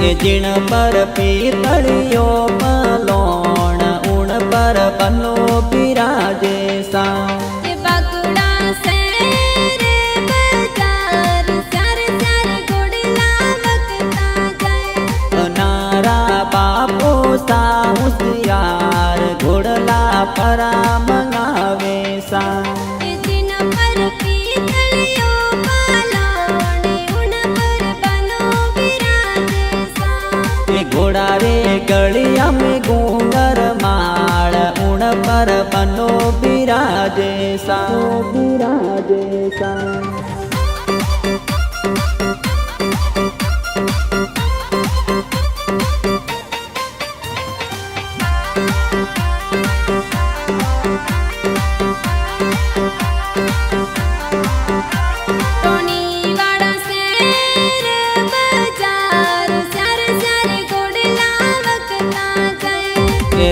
ए जिण पर पीतलियो पलोण उण पर बनो बिराजे सा होशियार घोड़ला परा मंगावे सा घोड़ा रे गलिया में घूंगर माड़ उण पर बनो बिराजे सा बिराजे सा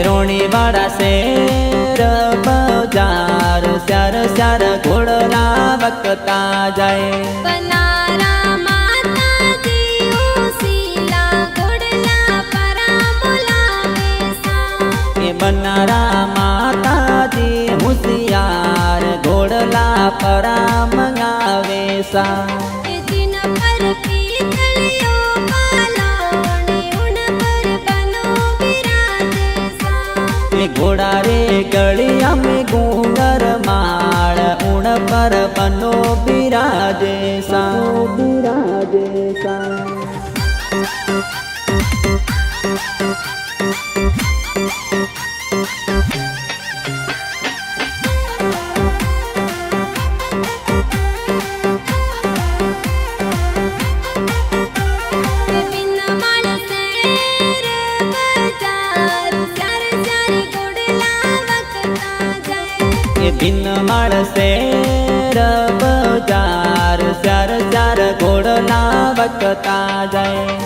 रोणी वाड़ा शेर बाजार स्यार स्यार घोड़ला वक्ता जाए बनारा माता जी उसीला घोड़ला परा बुलावे सा ये बनारा माता जी होशियार घोड़ला परा मंगावे सा घोड़ा रे गलिया में घूंगर माड़ उण पर बनो बिराजे सा बिराजे सा भिन्न माड़ शेर बाजार स्यार स्यार घोड़ला वक्ता जाए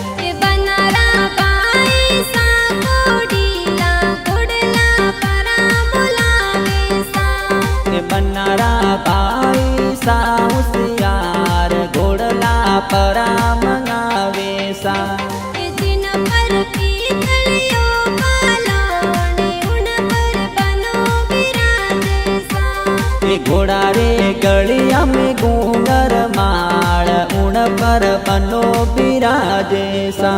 बनारा पैसा घोड़ीला घोड़ला परा बुलावे सा बनारा पैसा होशियार घोड़ला परा मंगावे सा घोड़ा रे गलिया में घूंगर माड़ उण पर बनो बिराजे सा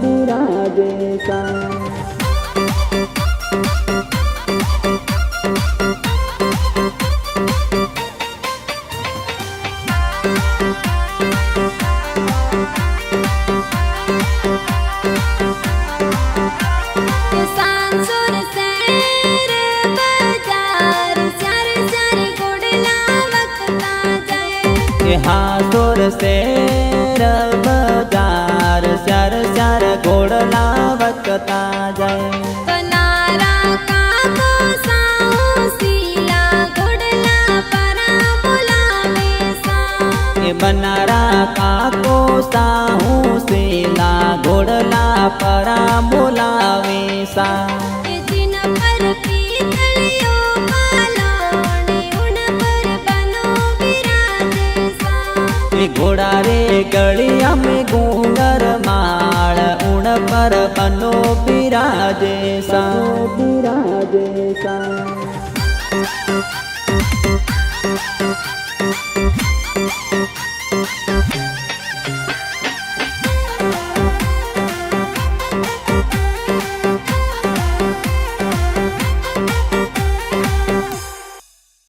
बिराजे सा हासुर शेर बाजार स्यार स्यार घोड़ला वक्ता जाए बनारा काको साउसीला घोड़ला परा बुलावे सा बनारा काको साउसीला घोड़ला परा बुलावे सा घोड़ा रे गलिया में घूंगर माड़ उण पर बनो बिराजे सा बिराजे सा